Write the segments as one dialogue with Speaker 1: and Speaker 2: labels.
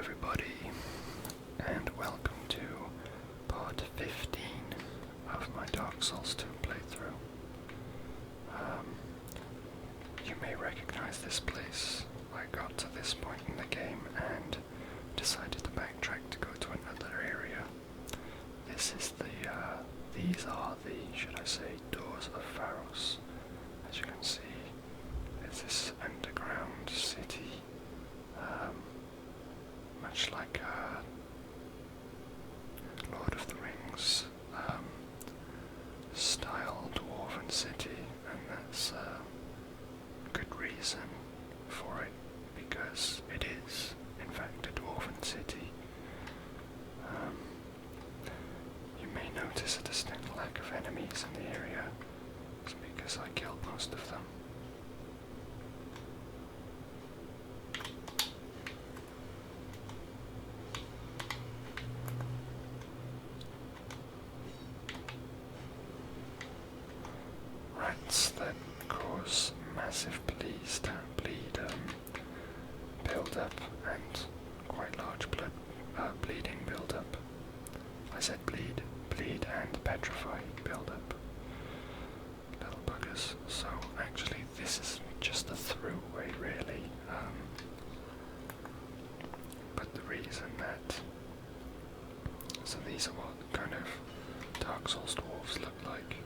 Speaker 1: everybody, and welcome to part 15 of my Dark Souls 2 playthrough. You may recognize this place. I got to this point in the game and decided to backtrack to go to another area. These are the, should I say, doors of Pharos. As you can see, it's this underground city, much like Lord of the Rings style dwarven city, and that's good reason for it, because it is, in fact, a dwarven city. You may notice a distinct lack of enemies in the area. It's because I killed most of them. Rats that cause massive bleed build up, and quite large bleeding build up. I said bleed and petrify build up. Little buggers. So actually this is just a throughway really. But the reason that... So these are what kind of Dark Souls dwarves look like.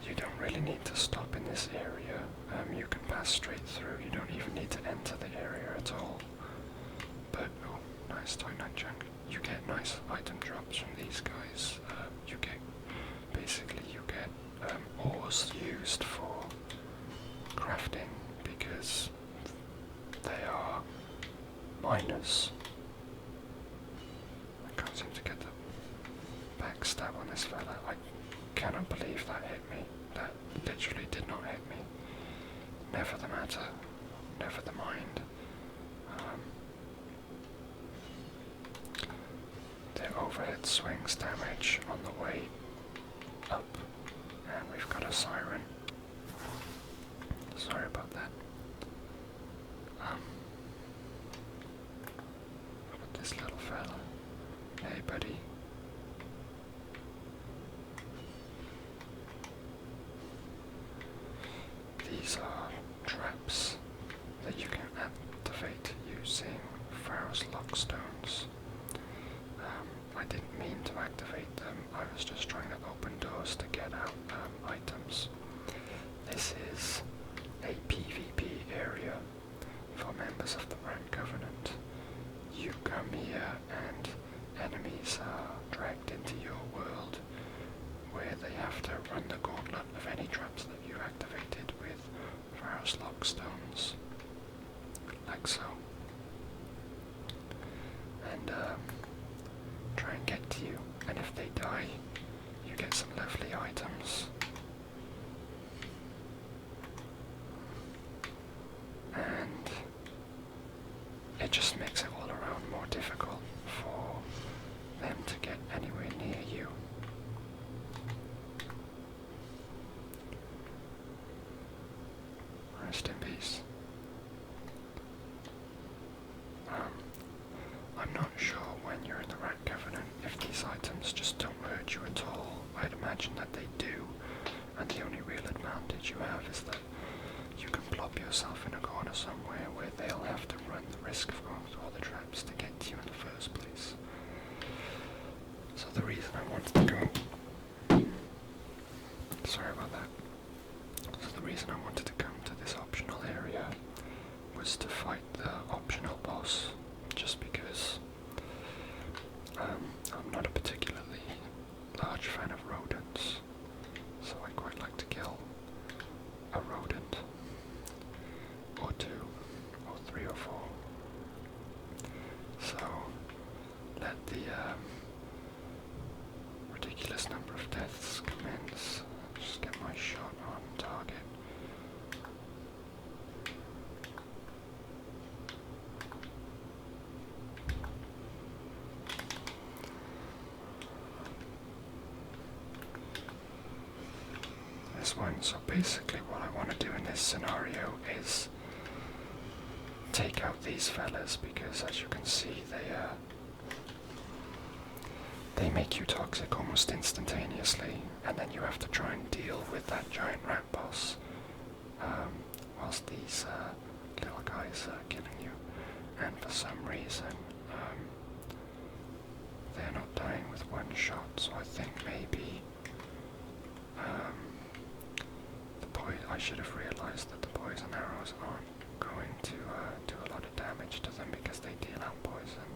Speaker 1: You don't really need to stop in this area. You can pass straight through. You don't even need to enter the area at all. But, oh, nice toy nut junk. You get nice item drops from these guys. You get ores used for crafting because they are miners. I can't seem to get the backstab on this fella. I cannot believe that hit me. That literally did not hit me. Never the matter. Never the mind. The overhead swings damage on the way up. And we've got a siren. Sorry about that. Look at this little fella. Hey buddy. These are traps that you can activate using Pharos Lockstones. I didn't mean to activate them, I was just trying to open doors to get out items. This is a PvP area for members of the Rat Covenant. You come here and enemies are dragged into your world, where they have to run the gauntlet of any traps that you activated with Pharos Lockstones, like so, and try and get to you, and if they die, you get some lovely items. And it just makes it all around more difficult for them to get anywhere near you. Rest in peace. I'm not sure when you're in the Rat Covenant if these items just don't hurt you at all. I'd imagine that they do, and the only real advantage you have is that you can plop yourself in a corner somewhere where they'll have to run the risk of going through all the traps to get to you in the first place. So the reason I wanted to go... Sorry about that. So the reason I wanted to come to this optional area was to fight the optional boss, just because I'm not a particularly large fan of rodents, so I quite like to kill a rodent, or two, or three or four. So let the ridiculous number of deaths commence. Just get my shot on target. this one. So basically what I want to do in this scenario is take out these fellas, because as you can see they make you toxic almost instantaneously, and then you have to try and deal with that giant rat boss whilst these little guys are killing you. And for some reason they're not dying with one shot, so I think maybe I should have realised that the poison arrows aren't going to do a lot of damage to them because they deal out poison.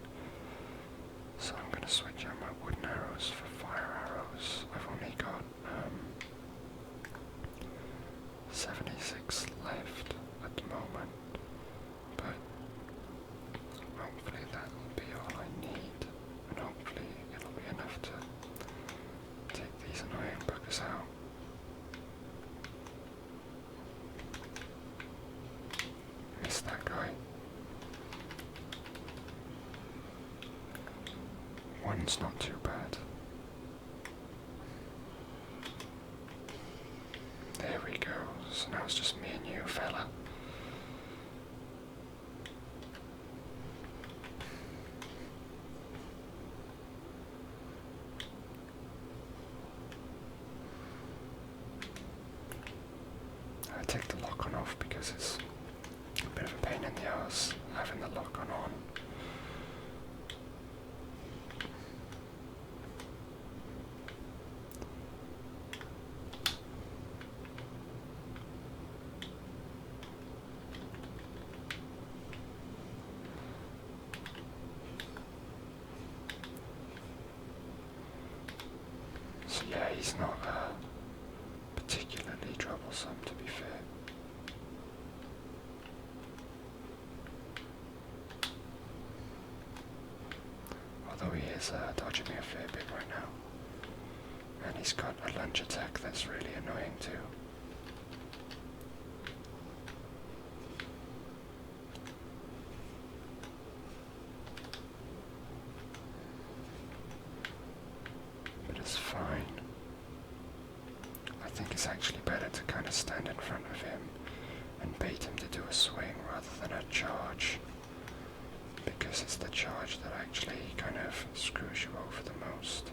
Speaker 1: So I'm going to switch out my wooden arrows for fire arrows. I've only got 76 left at the moment, but hopefully that'll be all I need, and hopefully it'll be enough to take these annoying buggers out. Missed that guy. One's not too bad. There we go. So now it's just me and you, fella. I take the lock on off because it's a bit of a pain in the ass having the lock on. So yeah, he's not particularly troublesome, to be fair. Although he is dodging me a fair bit right now. And he's got a lunge attack that's really annoying too. But it's fine. I think it's actually better to kind of stand in front of him and bait him to do a swing rather than a charge, because it's the charge that actually kind of screws you over the most.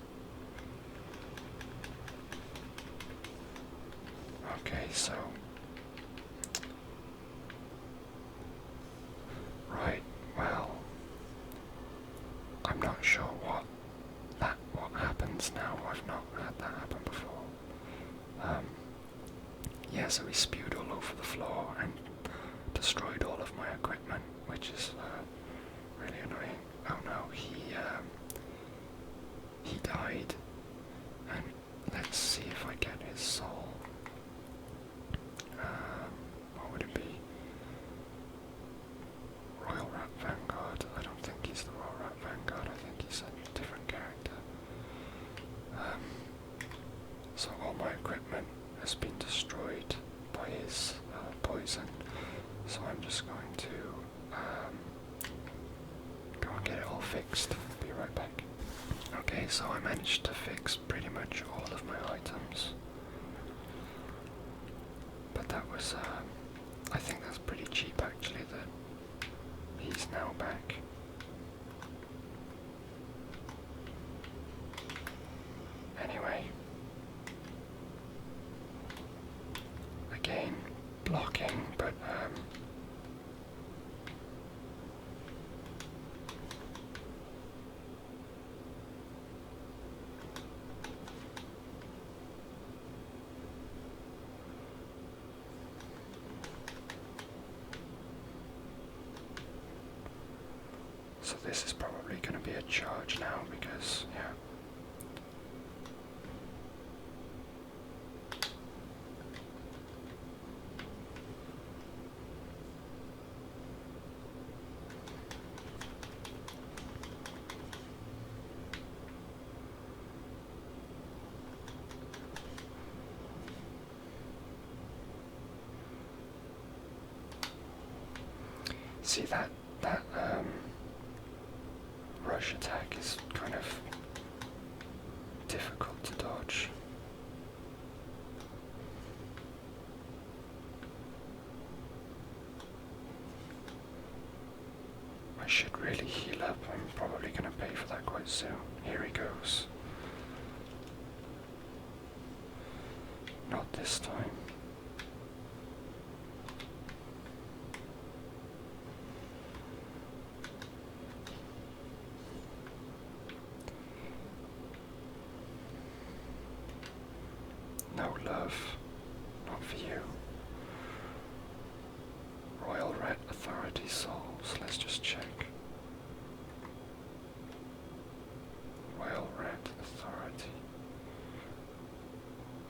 Speaker 1: Okay, so right, well, I'm not sure what happens now. I've not had that happen before. Yeah, so he spewed all over the floor and destroyed all of my equipment, which is really annoying. Oh no, he died. And let's see if I get his soul. What would it be? Royal Rat Vanguard. I don't think he's the Royal Rat Vanguard. I think he's a different character. So all my equipment has been destroyed by his poison. So I'm just going to go and get it all fixed. Be right back. Okay, so I managed to fix pretty much all of my items. But that was, I think that's pretty cheap actually, that he's now back. Anyway. Again, blocking, but so this is probably going to be a charge now because, yeah. See that rush attack is kind of difficult to dodge. should really heal up. I'm probably going to pay for that quite soon. Here he goes. Not this time. No love. Not for you. Royal Red Authority souls. Let's just check. Royal Red Authority.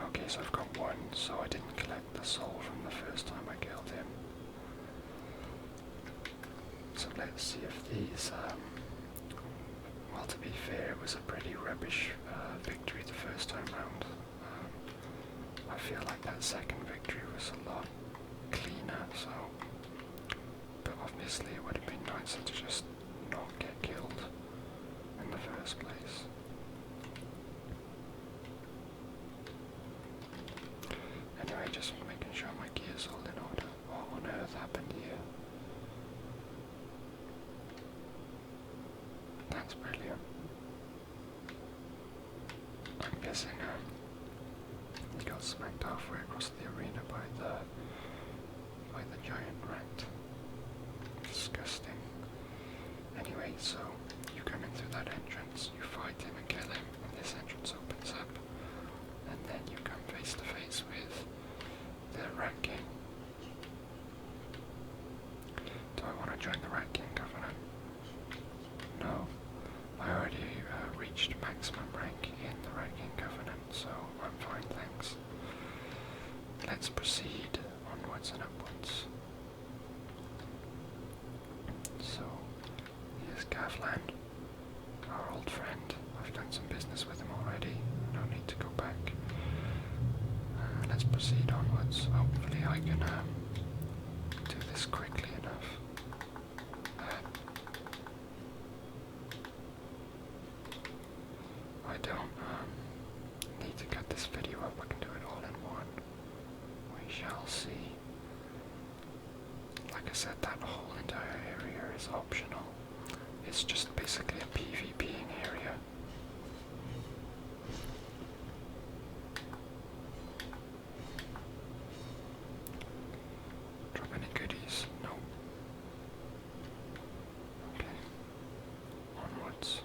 Speaker 1: Okay, so I've got one, so I didn't collect the soul from the first time I killed him. So let's see if these, well, to be fair, it was a pretty rubbish victory the first time round. I feel like that second victory was a lot cleaner, so, but obviously it would have been nicer to just not get killed in the first place. Anyway, just making sure my gear's all in order. What on earth happened here? That's brilliant. I'm guessing he got smacked halfway across the arena by the giant rat. Disgusting. Anyway, so you come in through that entrance, you fight him and kill him, and this entrance opens up, and then you come face to face with the Rat King. Do I want to join the Rat King Covenant? No. I already reached maximum rank in the Rat King Covenant, so I'm fine, thanks. Let's proceed onwards and upwards. So, here's Gavlan, our old friend. I've done some business with him already, no need to go back. Let's proceed onwards. Hopefully I can do this quickly enough. I don't need to cut this video up, I can do it all in one. We shall see. Like I said, that whole entire area is optional. It's just basically a PvPing area. Drop any goodies? No. Okay. Onwards.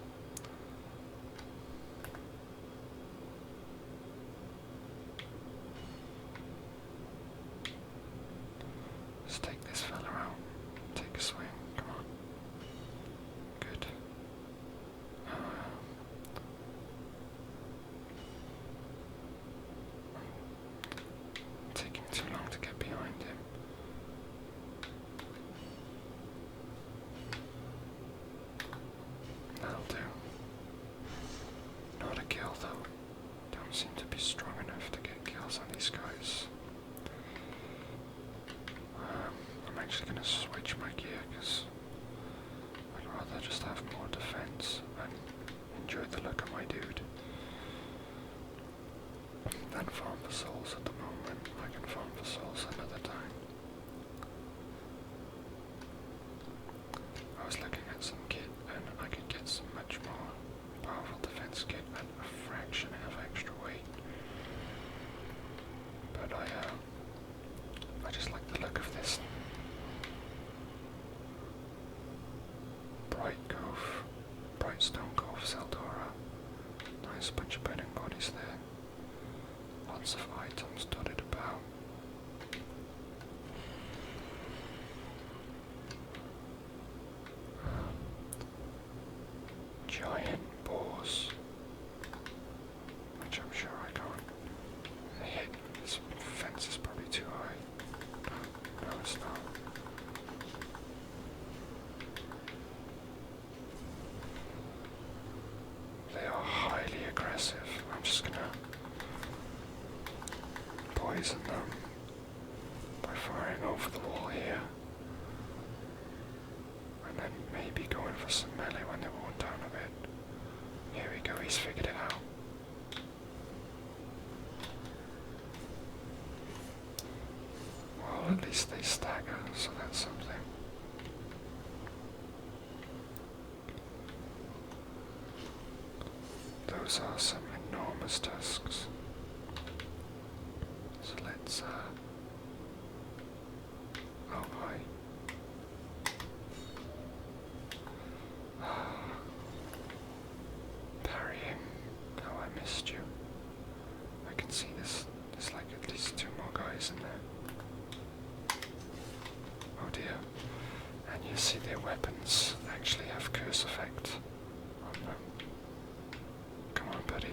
Speaker 1: Let's take this fella out. Take a swing. Come on. Good. Taking too long to get behind him. That'll do. Not a kill though. Don't seem to be strong enough to get kills on these guys. I'm actually going to switch my gear because I'd rather just have more defense and enjoy the look of my dude than farm for souls at the moment. I can farm for souls another time. I was looking at some kit and I could get some much more powerful defense kit at a fraction of extra weight. But I just like the look of this. Brightstone Cove, Seldora. Nice bunch of burning bodies there. Lots of items dotted about. Giant boars, which I'm sure I can't hit. This fence is probably too high. No, it's not. They are highly aggressive. I'm just gonna poison them by firing over the wall here. And then maybe going for some melee when they're worn down a bit. Here we go, he's figured it out. Well, at least they stagger, so that's something. those are some enormous tusks. So let's, oh hi. Parry him. Oh, I missed you. I can see there's like at least 2 more guys in there. Oh dear. And you see their weapons actually have curse effect on them. Come on, buddy.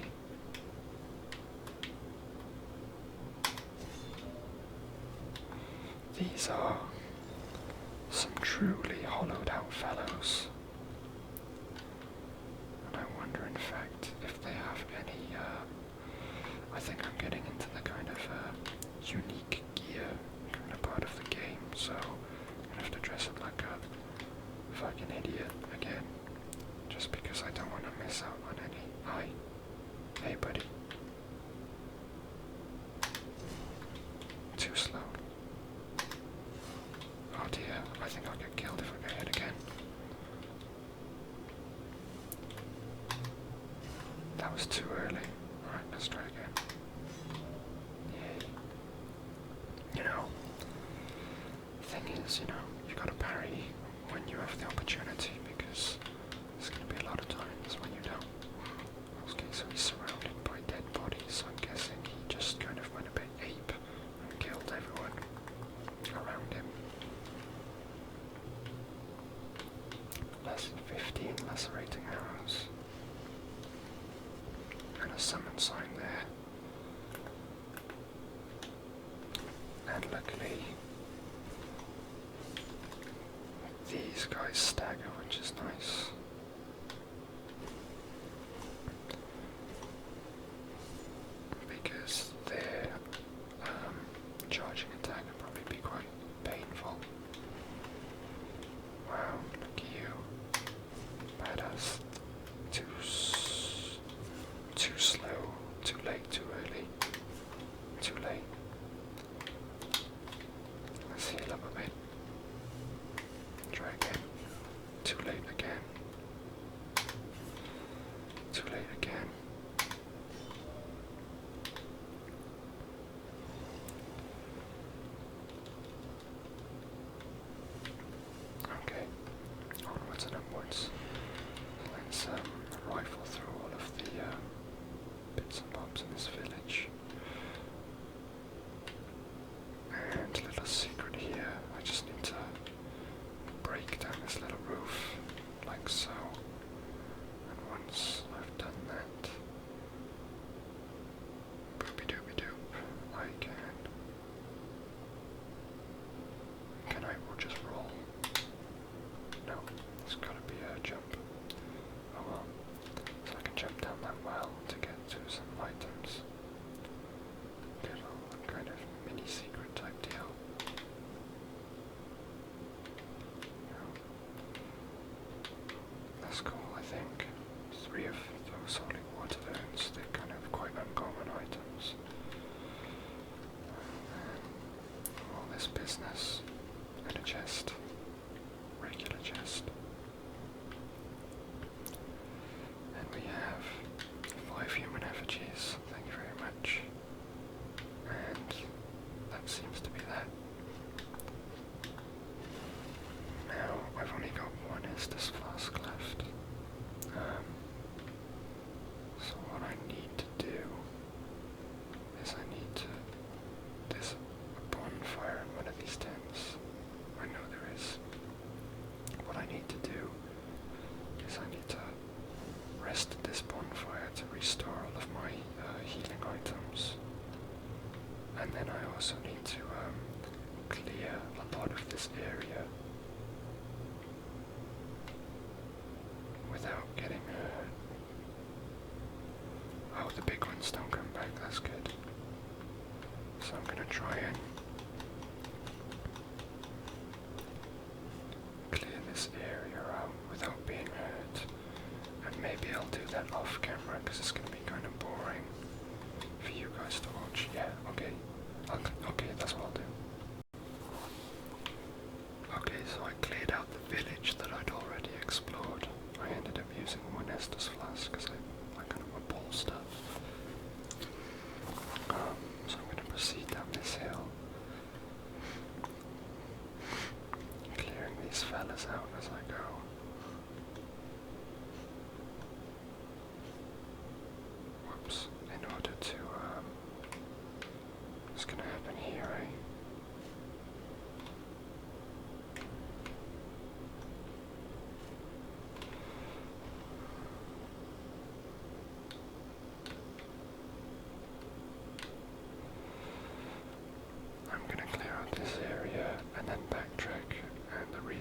Speaker 1: These are some truly hollowed out fellows. And I wonder, in fact, if they have any, I think I'm getting into the kind of unique gear kind of part of the game, so I'm gonna have to dress up like a fucking idiot again, just because I don't want to miss out on any. Hi. Hey, buddy. Too slow. Oh dear, I think I'll get killed if I get hit again. That was too early. Alright, let's try again. Yay. You know, the thing is, you gotta parry when you have the opportunity, because there's gonna be a lot of times when you don't. Okay, so he's surrounded by dead bodies, so I'm guessing he just kind of went a bit ape and killed everyone around him. 15 lacerating arrows. And a summon sign there. And luckily, these guys stagger, which is nice. Because their charging attack would probably be quite painful. Wow, look at you. Badass. Too slow, too late, too early. Too late. Let's heal up a bit. Try again. Too late again.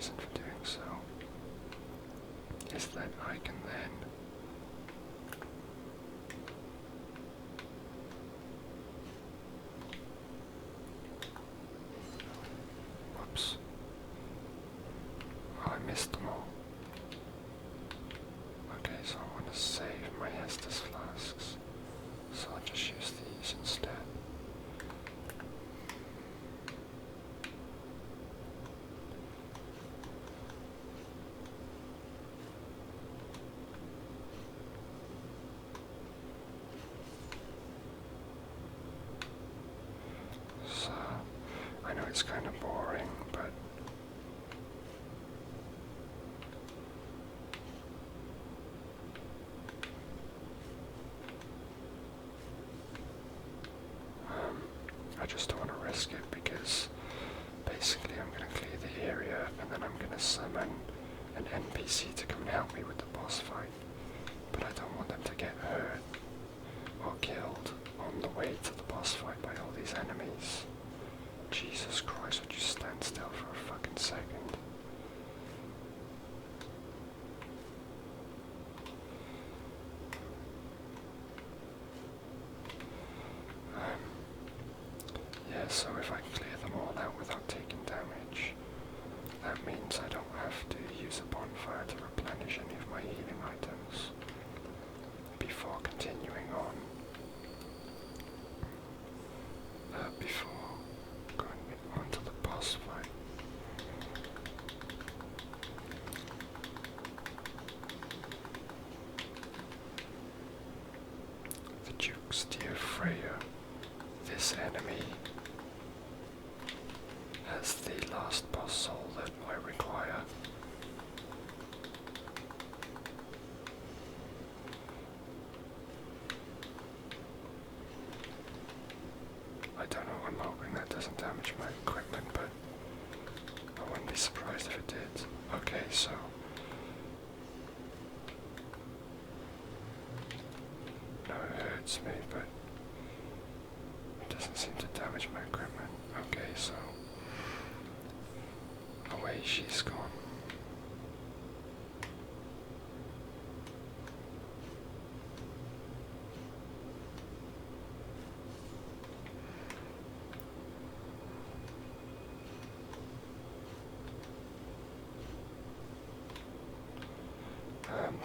Speaker 1: reason for doing so is that I can then whoops. Oh, I missed them all. Okay, so I want to save my Estus flasks, so I'll just use these instead. So, I know it's kind of boring, but I just don't want to risk it because basically I'm going to clear the area and then I'm going to summon an NPC to come and help me with the boss fight. But I don't want them to get hurt or killed on the way to the boss fight by all these enemies. Jesus Christ, would you stand still for a fucking second? Yeah, so if I clear them all out without taking damage, that means I don't have to use a bonfire to replenish any of my healing items before continuing on. Before going on to the boss fight. The Duke's dear Freya, this enemy has the last boss soul that I require. I don't know, I'm hoping that doesn't damage my equipment, but I wouldn't be surprised if it did. Okay, so no, it hurts me, but it doesn't seem to damage my equipment. Okay, so away she's gone.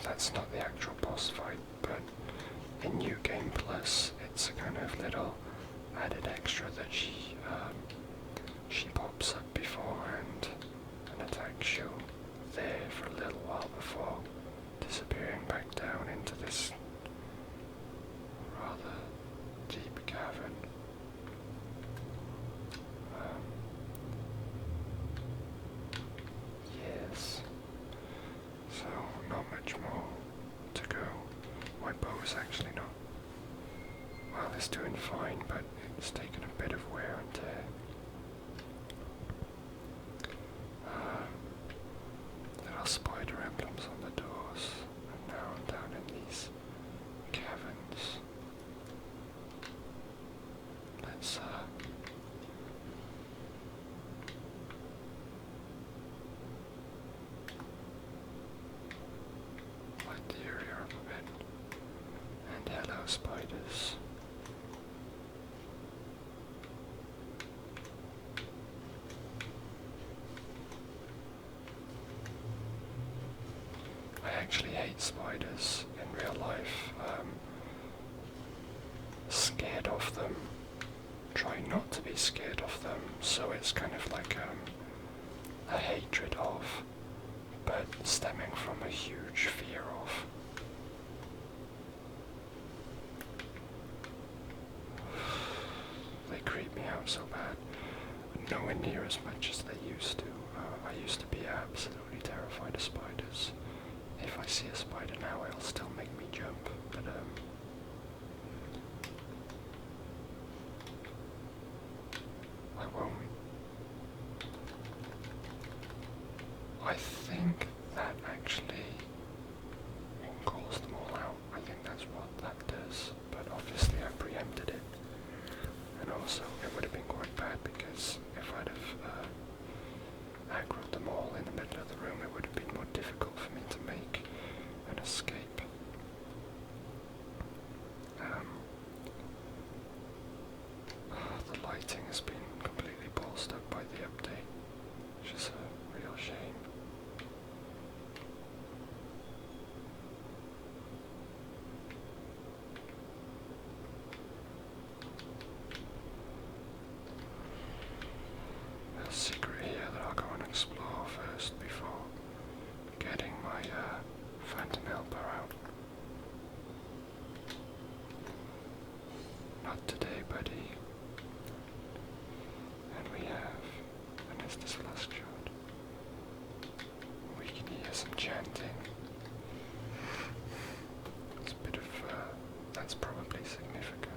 Speaker 1: That's not the actual boss fight, but in New Game Plus, it's a kind of little added extra that she pops up beforehand and attacks you there for a little while before disappearing back down into this rather deep cavern. Yes. So, not much more to go. My bow is actually not, well, it's doing fine, but it's taken a bit of wear and tear. There are spider emblems on the doors, and now I'm down in these caverns. Let's light the area up a bit. And hello, spiders. I actually hate spiders in real life. Scared of them. Try not to be scared of them, so it's kind of like a hatred of, but stemming from a huge fear of. They creep me out so bad. Nowhere near as much as they used to. I used to be absolutely terrified of spiders. If I see a spider now, it'll still make me jump, but I won't. I think that actually calls them all out. I think that's what that does, but obviously I preempted it. And also, it would have been quite bad because if I'd have aggroed them all in the middle Not today, buddy. And we have an Estus Flask Shard. We can hear some chanting. It's a bit of, that's probably significant.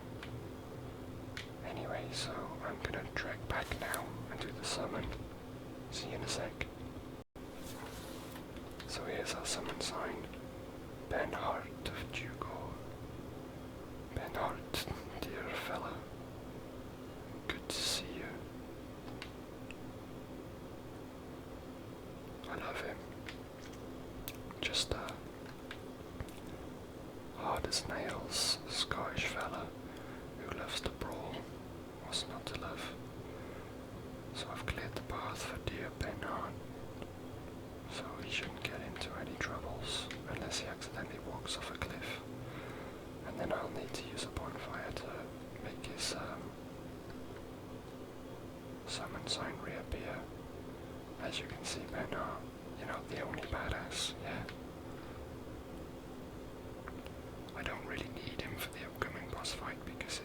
Speaker 1: Anyway, so I'm gonna drag back now and do the summon. See you in a sec. So here's our summon sign. Benhart of Dugor. Benhart, dear fella. Good to see you. I love him. Just a hard as nails Scottish fella who loves to brawl. What's not to love? So I've cleared the path for dear Benhart. So he shouldn't get into any troubles unless he accidentally walks off a cliff. And then I'll need to use a bonfire to make his summon sign reappear. As you can see, Benhart, the only badass, yeah. I don't really need him for the upcoming boss fight because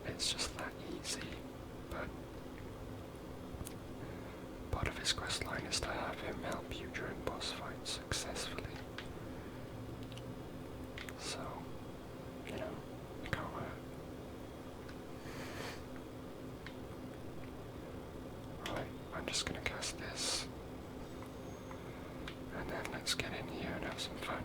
Speaker 1: it's just that easy, but part of his questline is to have him help you during boss fights successfully. So, it can't hurt. Right, I'm just gonna cast this. And then let's get in here and have some fun.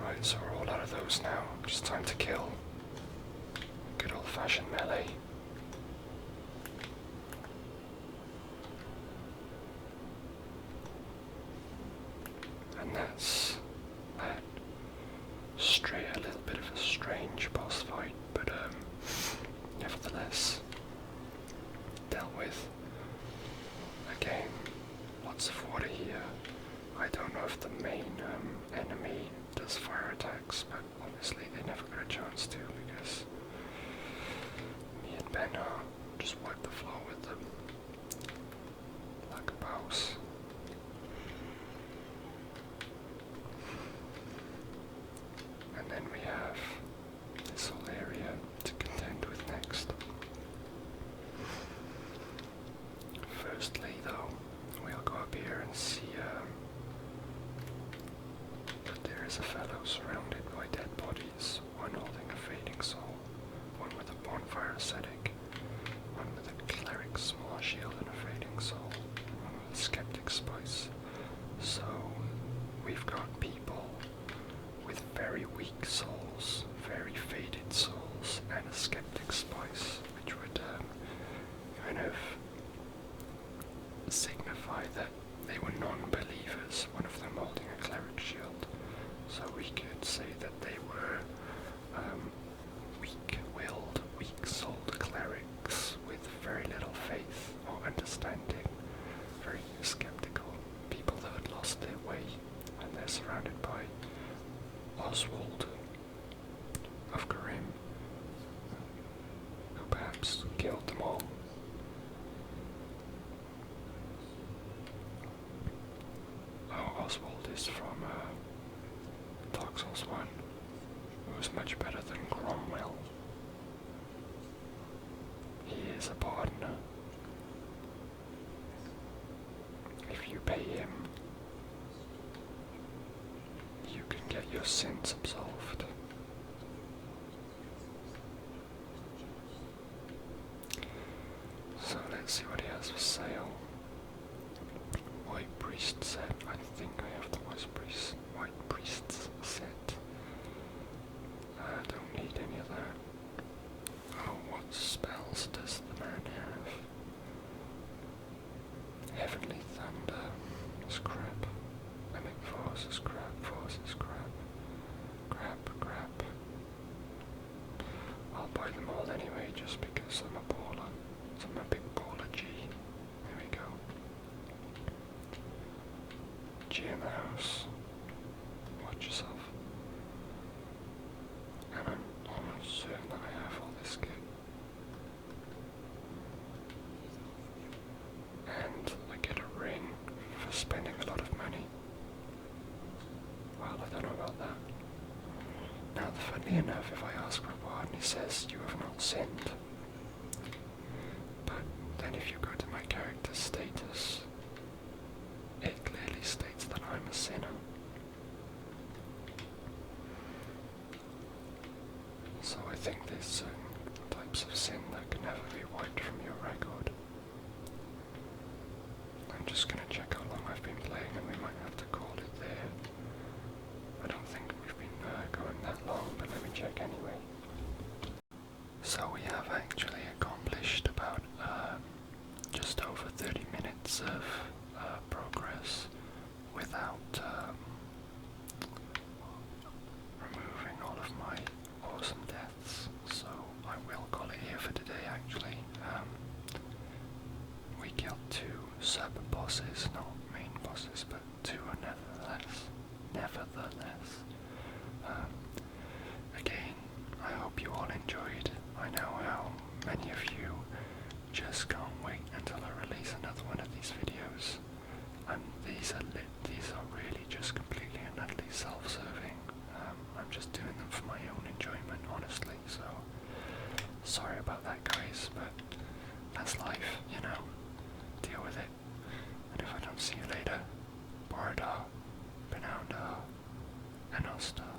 Speaker 1: Right, so we're all out of those now. Just time to kill. Good old-fashioned melee. And that's that. A little bit of a strange boss fight, but nevertheless dealt with. Again, lots of water here. I don't know if the main enemy does fire attacks, but obviously they never got a chance to because me and Ben just wiped the floor with them like a mouse. And then we have this whole area to contend with next. Firstly, though, we'll go up here and see that there is a fellow surrounded by dead bodies, one holding a fading soul, one with a bonfire ascetic, one with a cleric's small shield and a fading soul, and one with a skeptic spice. So, we've got people with very weak souls, very faded souls, and a skeptic spice, which would kind of signify that they were non-believers, one of them holding a cleric shield. So we could say that they were weak-willed, weak-souled clerics with very little faith or understanding, very skeptical, people that had lost their way, and they're surrounded by Oswald of Grim, who perhaps killed them all. Oh, Oswald is from Dark Souls 1, who was much better than Cromwell. He is a pardoner. If you pay him, you can get your sins absolved. So let's see what he has for sale. White Priest set. I think I have the White Priest's set. I don't need any of that. Oh, what spells does the man have? Heavenly Thunder is crap. Mimic Force is crap. Force is crap. Now, funnily enough, if I ask for pardon, he says, "You have not sinned." But then if you go to my character's status, it clearly states that I'm a sinner. So I think there's certain types of sin that can never be wiped from your record. I'm just going to check how long I've been playing and we might have to call it there. I don't think we've been going that long, but let me check anyway. So we have actually accomplished about just over 30 minutes of progress without removing all of my awesome deaths. So I will call it here for today actually. We killed 2 sub-bosses, not main bosses, but 2 nevertheless. Again, I hope you all enjoyed. I know how many of you just can't wait until I release another one of these videos. And these are really just completely and utterly self-serving. I'm just doing them for my own enjoyment, honestly, so sorry about that, guys, but that's life, you know. Deal with it. And if I don't see you later, Barda, Benanda, and Osta.